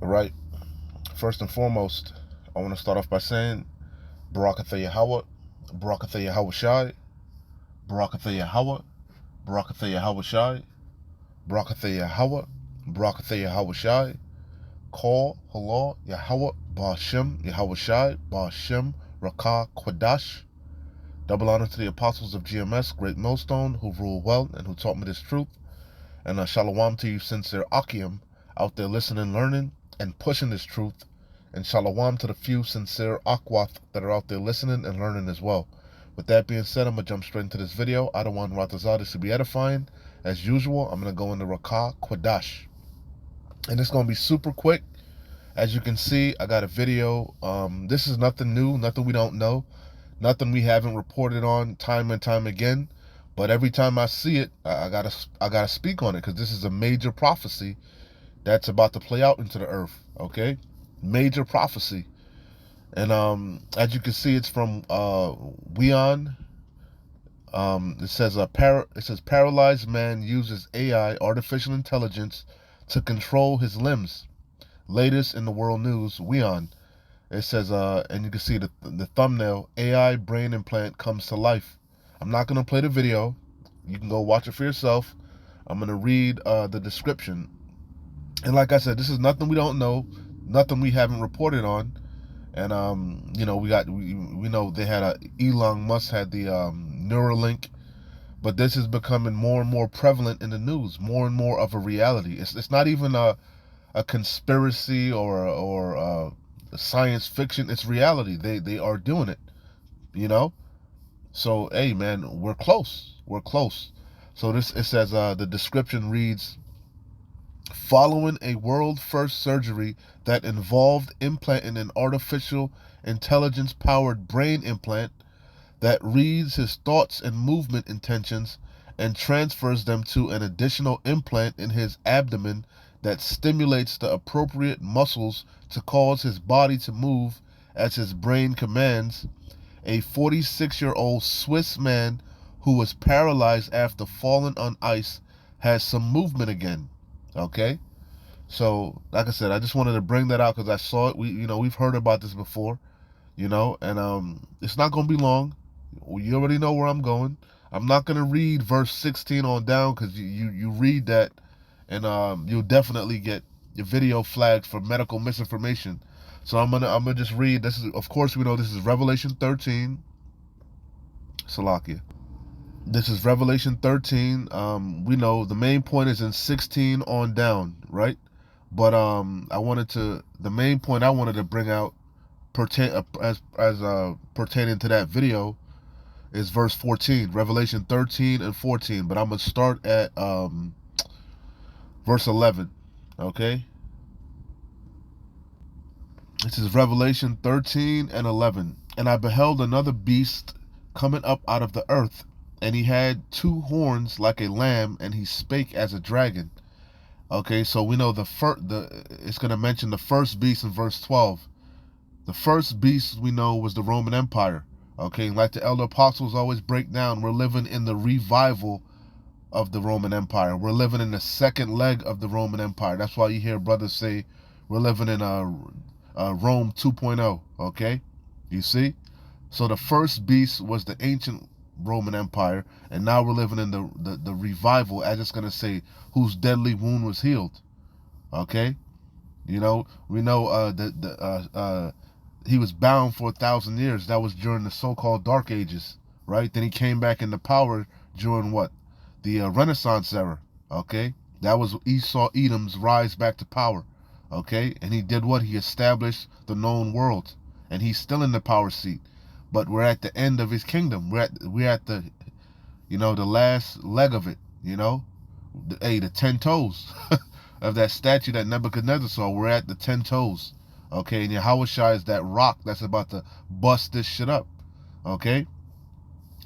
All right. First and foremost, I want to start off by saying Barakatha Yahweh, Barakatha Yahweh Shai, Barakatha Yahweh, Barakatha Yahweh Shai, Barakatha Yahweh, Barakatha Yahweh Shai, Call, Halal, Yahweh, Ba'ashem, Yahweh Shai, Ba'ashem, Rakah, Quadash. Double honor to the apostles of GMS, Great Millstone, who rule well and who taught me this truth. And shalom to you sincere Akim out there listening, learning, and pushing this truth. And shalom to the few sincere Akwath that are out there listening and learning as well. With that being said, I'm going to jump straight into this video. I don't want Ratazah. This should be edifying. As usual, I'm going to go into Rakah Quadash. And it's going to be super quick. As you can see, I got a video. This is nothing new, nothing we don't know, nothing we haven't reported on time and time again. But every time I see it, I gotta speak on it because this is a major prophecy that's about to play out into the earth. Okay, major prophecy, and as you can see, it's from Weon. It says paralyzed man uses AI, artificial intelligence, to control his limbs. Latest in the world news, Weon. It says, and you can see the thumbnail, AI brain implant comes to life. I'm not going to play the video. You can go watch it for yourself. I'm going to read the description. And like I said, this is nothing we don't know, nothing we haven't reported on. And, you know, we know they had Elon Musk had the Neuralink, but this is becoming more and more prevalent in the news, more and more of a reality. It's not even a conspiracy or science fiction. It's reality. They are doing it, you know. So hey man, we're close. So it says the description reads, following a world first surgery that involved implanting an artificial intelligence powered brain implant that reads his thoughts and movement intentions and transfers them to an additional implant in his abdomen that stimulates the appropriate muscles to cause his body to move as his brain commands, a 46-year-old Swiss man who was paralyzed after falling on ice has some movement again. Okay? So, like I said, I just wanted to bring that out because I saw it. We've heard about this before, and it's not going to be long. You already know where I'm going. I'm not going to read verse 16 on down because you read that and you'll definitely get your video flagged for medical misinformation. So I'm gonna just read. This is, of course, we know this is Revelation 13. Salakia. This is Revelation 13. We know the main point is in 16 on down, right? But the main point I wanted to bring out pertaining to that video is verse 14, Revelation 13 and 14. But I'm gonna start at verse 11. Okay. This is Revelation 13 and 11. And I beheld another beast coming up out of the earth, and he had two horns like a lamb, and he spake as a dragon. Okay, so we know it's going to mention the first beast in verse 12. The first beast we know was the Roman Empire. Okay, like the elder apostles always break down, we're living in the revival of the Roman Empire. We're living in the second leg of the Roman Empire. That's why you hear brothers say we're living in Rome 2.0, okay? You see? So the first beast was the ancient Roman Empire, and now we're living in the revival, as it's going to say, whose deadly wound was healed, okay? We know he was bound for 1,000 years. That was during the so-called Dark Ages, right? Then he came back into power during what? The Renaissance era, okay? That was Esau Edom's rise back to power. Okay, and he did what? He established the known world, and he's still in the power seat. But we're at the end of his kingdom. We're at the the last leg of it. The 10 toes of that statue that Nebuchadnezzar saw. We're at the 10 toes. Okay, and Yahushua is that rock that's about to bust this shit up. Okay,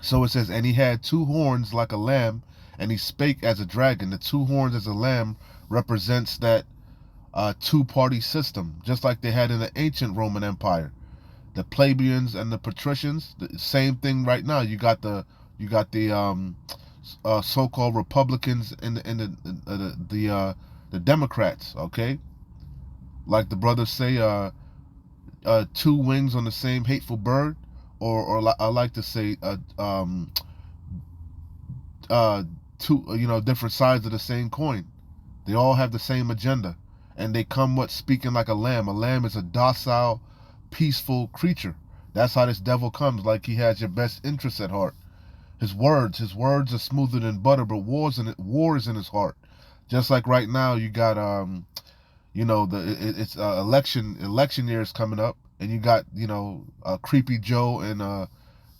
so it says, and he had two horns like a lamb, and he spake as a dragon. The two horns as a lamb represents that two-party system, just like they had in the ancient Roman Empire. The plebeians and the patricians, the same thing right now. You got the so-called Republicans and the Democrats. Okay, Like the brothers say, two wings on the same hateful bird, or I like to say, uh, two, different sides of the same coin. They all have the same agenda, and they come what speaking like a lamb. A lamb is a docile, peaceful creature. That's how this devil comes, like he has your best interests at heart. His words are smoother than butter, but war is in his heart. Just like right now, you got it's election year is coming up, and you got Creepy Joe and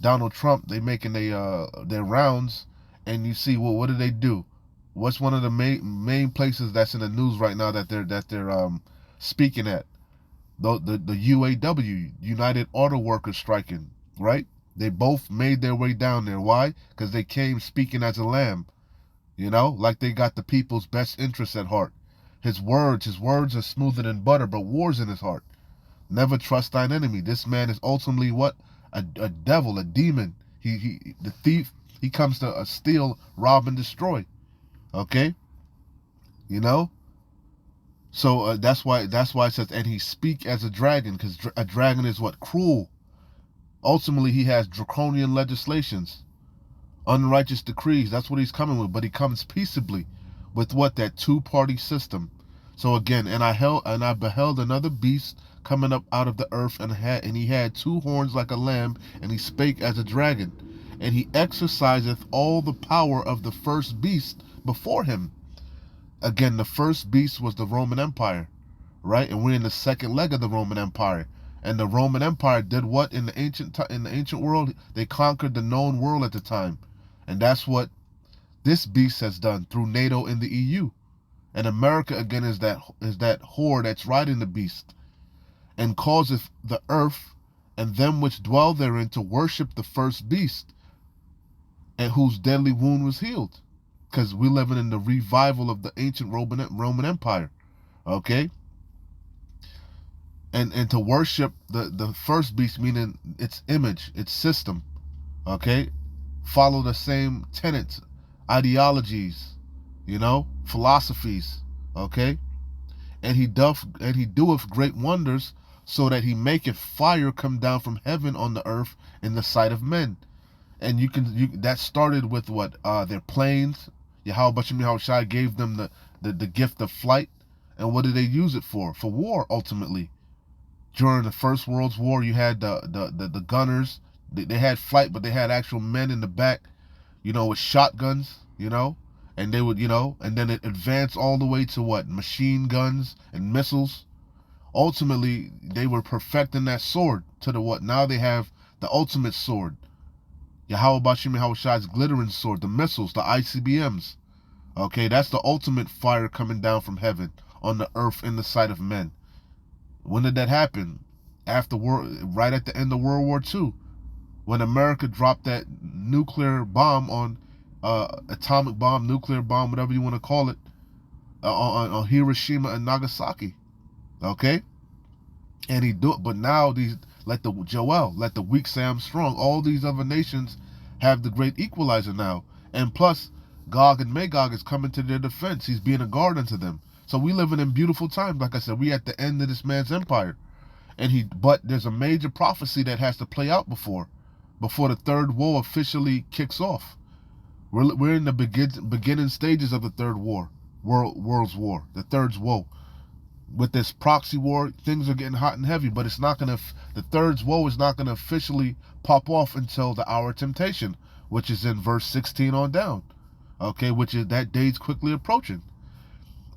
Donald Trump. They making their rounds, and you see, well, what do they do? What's one of the main places that's in the news right now that they're speaking at? The UAW, United Auto Workers, striking, right? They both made their way down there. Why? Because they came speaking as a lamb, like they got the people's best interests at heart. His words are smoother than butter, but war's in his heart. Never trust thine enemy. This man is ultimately what? A devil, a demon. The thief. He comes to steal, rob, and destroy. Okay, you know. So that's why it says, and he speak as a dragon, because a dragon is what? Cruel. Ultimately, he has draconian legislations, unrighteous decrees. That's what he's coming with. But he comes peaceably with what? That two-party system. So again, and I beheld another beast coming up out of the earth, and he had two horns like a lamb, and he spake as a dragon, and he exerciseth all the power of the first beast before him. Again, the first beast was the Roman Empire, right? And we're in the second leg of the Roman Empire. And the Roman Empire did what in the ancient world? They conquered the known world at the time. And that's what this beast has done through NATO and the EU. And America again is that whore that's riding the beast, and causeth the earth and them which dwell therein to worship the first beast, and whose deadly wound was healed. Because we're living in the revival of the ancient Roman Empire. Okay? And to worship the first beast, meaning its image, its system. Okay? Follow the same tenets, ideologies, philosophies. Okay? And he doeth great wonders, so that he maketh fire come down from heaven on the earth in the sight of men. And that started with what? Their planes. Yahweh Shai gave them the gift of flight. And what did they use it for? For war, ultimately. During the First World War, you had the gunners. They had flight, but they had actual men in the back, with shotguns, and they would, and then it advanced all the way to what? Machine guns and missiles. Ultimately, they were perfecting that sword to the what? Now they have the ultimate sword. Yahweh Shai's glittering sword, the missiles, the ICBMs. Okay, that's the ultimate fire coming down from heaven on the earth in the sight of men. When did that happen? Right at the end of World War II, when America dropped that nuclear bomb on atomic bomb, nuclear bomb, whatever you want to call it, on Hiroshima and Nagasaki. Okay, and he do it. But now let the weak say I'm strong. All these other nations have the great equalizer now, and plus Gog and Magog is coming to their defense. He's being a guard unto them. So we living in beautiful times. Like I said, we at the end of this man's empire, but there's a major prophecy that has to play out before the third woe officially kicks off. We're in the beginning stages of the third world's war, the third's woe. With this proxy war, things are getting hot and heavy, but the third's woe is not gonna officially pop off until the hour of temptation, which is in verse 16 on down. Okay, which is that day's quickly approaching.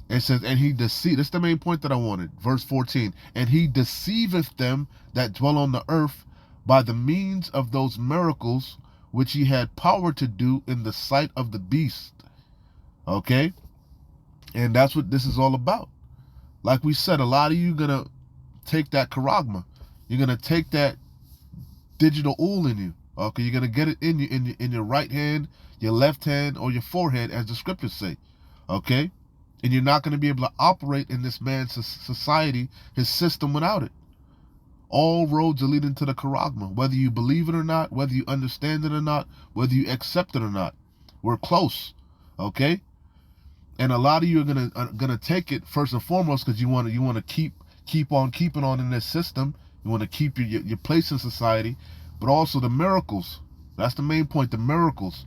It says, and he deceived. That's the main point that I wanted. Verse 14, and he deceiveth them that dwell on the earth by the means of those miracles which he had power to do in the sight of the beast. Okay, and that's what this is all about. Like we said, a lot of you gonna take that charagma. You're gonna take that digital ool in you. Okay, you're gonna get it in you in your right hand, your left hand, or your forehead, as the scriptures say. Okay, and you're not gonna be able to operate in this man's society, his system, without it. All roads are leading to the charagma, whether you believe it or not, whether you understand it or not, whether you accept it or not. We're close. Okay. And a lot of you are gonna take it first and foremost because you want to keep keep on keeping on in this system. You want to keep your place in society, but also the miracles. That's the main point. The miracles.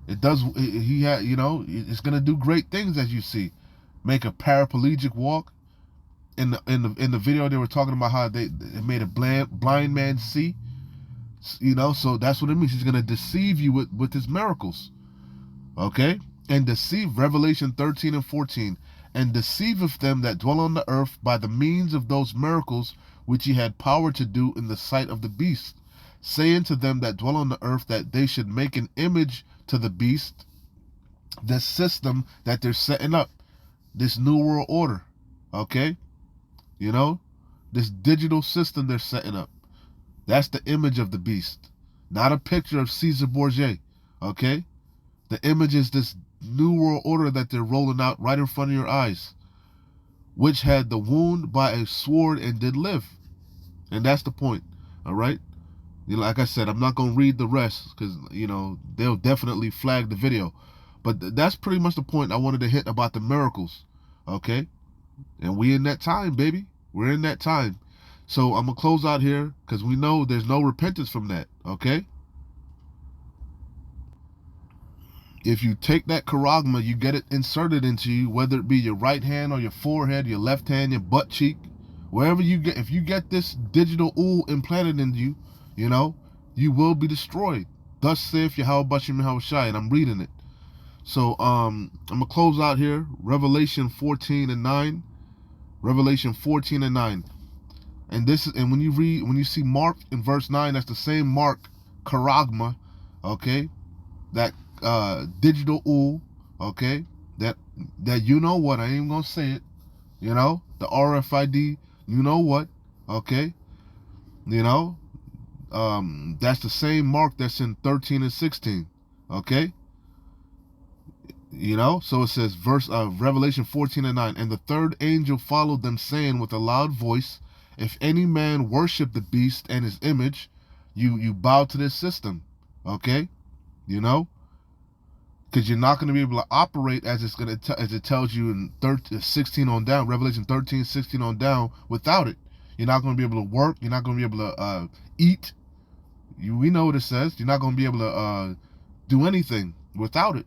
It does. He had. It's gonna do great things, as you see. Make a paraplegic walk. In the video, they were talking about how it made a blind man see. So that's what it means. He's gonna deceive you with his miracles. Okay, and deceive. Revelation 13 and 14. And deceiveth them that dwell on the earth by the means of those miracles which he had power to do in the sight of the beast, saying to them that dwell on the earth that they should make an image to the beast, this system that they're setting up, this new world order, okay? This digital system they're setting up. That's the image of the beast, not a picture of Caesar Borgia, okay? The image is this new world order that they're rolling out right in front of your eyes, which had the wound by a sword and did live. And that's the point, all right? Like I said, I'm not going to read the rest because, they'll definitely flag the video. But that's pretty much the point I wanted to hit about the miracles, okay? And we in that time, baby. We're in that time. So I'm going to close out here because we know there's no repentance from that, okay? If you take that charagma, you get it inserted into you, whether it be your right hand or your forehead, your left hand, your butt cheek, wherever you get. If you get this digital ool implanted in you, you will be destroyed. Thus saith Yahweh Bashim Yahushai, and I'm reading it. So I'm gonna close out here. Revelation 14 and 9. Revelation 14 and 9. And when you see Mark in verse 9, that's the same Mark charagma, okay? That digital ool, okay? That you know what, I ain't even gonna say it. The RFID, you know what, okay? That's the same mark that's in 13 and 16, okay? So it says Revelation 14 and 9. And the third angel followed them, saying with a loud voice, if any man worship the beast and his image, you bow to this system, okay? Because you're not going to be able to operate as as it tells you in 16 on down, Revelation 13, 16 on down, without it. You're not going to be able to work. You're not going to be able to eat. We know what it says. You're not going to be able to do anything without it.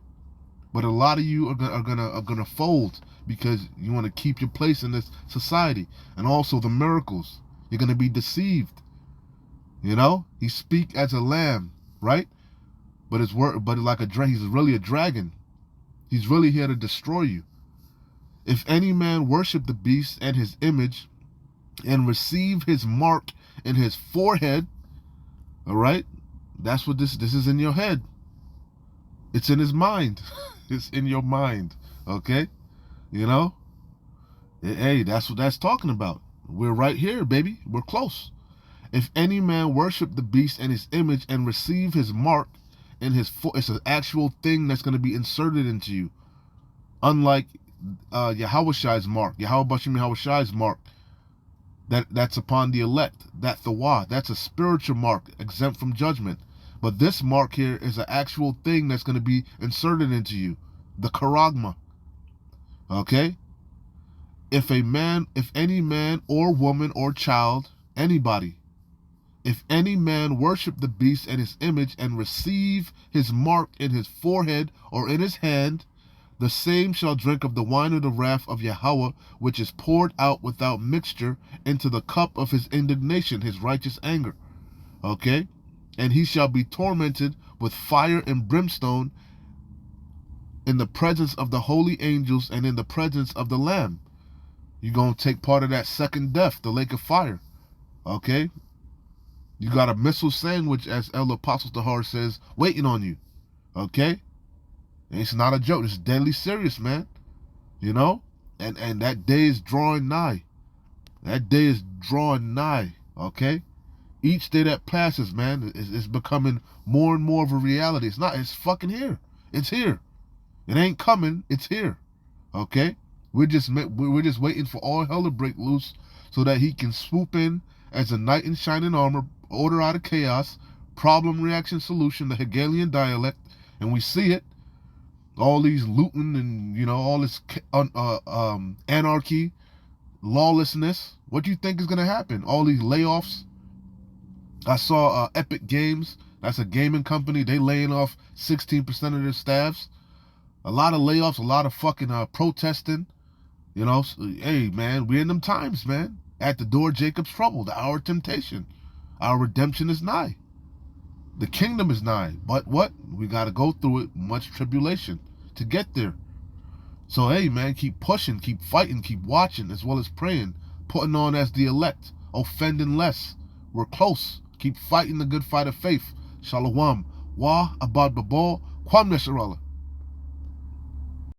But a lot of you are gonna fold because you want to keep your place in this society, and also the miracles. You're gonna be deceived. He speak as a lamb, right? But he's really a dragon. He's really here to destroy you. If any man worship the beast and his image, and receive his mark in his forehead, all right, that's what this is in your head. It's in his mind. It's in your mind, okay? Hey, that's what that's talking about. We're right here, baby. We're close. If any man worship the beast and his image and receive his mark in his foot, it's an actual thing that's going to be inserted into you. Unlike Yahushai's mark, Yahweh Bashim Yahushai's mark, that's upon the elect, that thawah, that's a spiritual mark, exempt from judgment. But this mark here is an actual thing that's going to be inserted into you, the charagma. Okay? If any man or woman or child, anybody, if any man worship the beast and his image and receive his mark in his forehead or in his hand, the same shall drink of the wine of the wrath of Yahweh, which is poured out without mixture into the cup of his indignation, his righteous anger. Okay? And he shall be tormented with fire and brimstone in the presence of the holy angels and in the presence of the Lamb. You're going to take part of that second death, the lake of fire. Okay? You got a missile sandwich, as Elder Apostle Tahar says, waiting on you. Okay? And it's not a joke. It's deadly serious, man. And that day is drawing nigh. That day is drawing nigh. Okay? Each day that passes, man, is becoming more and more of a reality. It's fucking here. It's here. It ain't coming. It's here. Okay? We're just waiting for all hell to break loose so that he can swoop in as a knight in shining armor, order out of chaos, problem, reaction, solution, the Hegelian dialect, and we see it. All these looting and, all this anarchy, lawlessness. What do you think is going to happen? All these layoffs. I saw Epic Games. That's a gaming company. They laying off 16% of their staffs. A lot of layoffs, a lot of fucking protesting. You know, hey, man, we're in them times, man. At the door, Jacob's trouble, the hour of temptation. Our redemption is nigh. The kingdom is nigh. But what? We got to go through it, much tribulation to get there. So, hey, man, keep pushing, keep fighting, keep watching, as well as praying, putting on as the elect, offending less. We're close. Keep fighting the good fight of faith. Shalom. Wa abad babal. Kwam Nesharallah.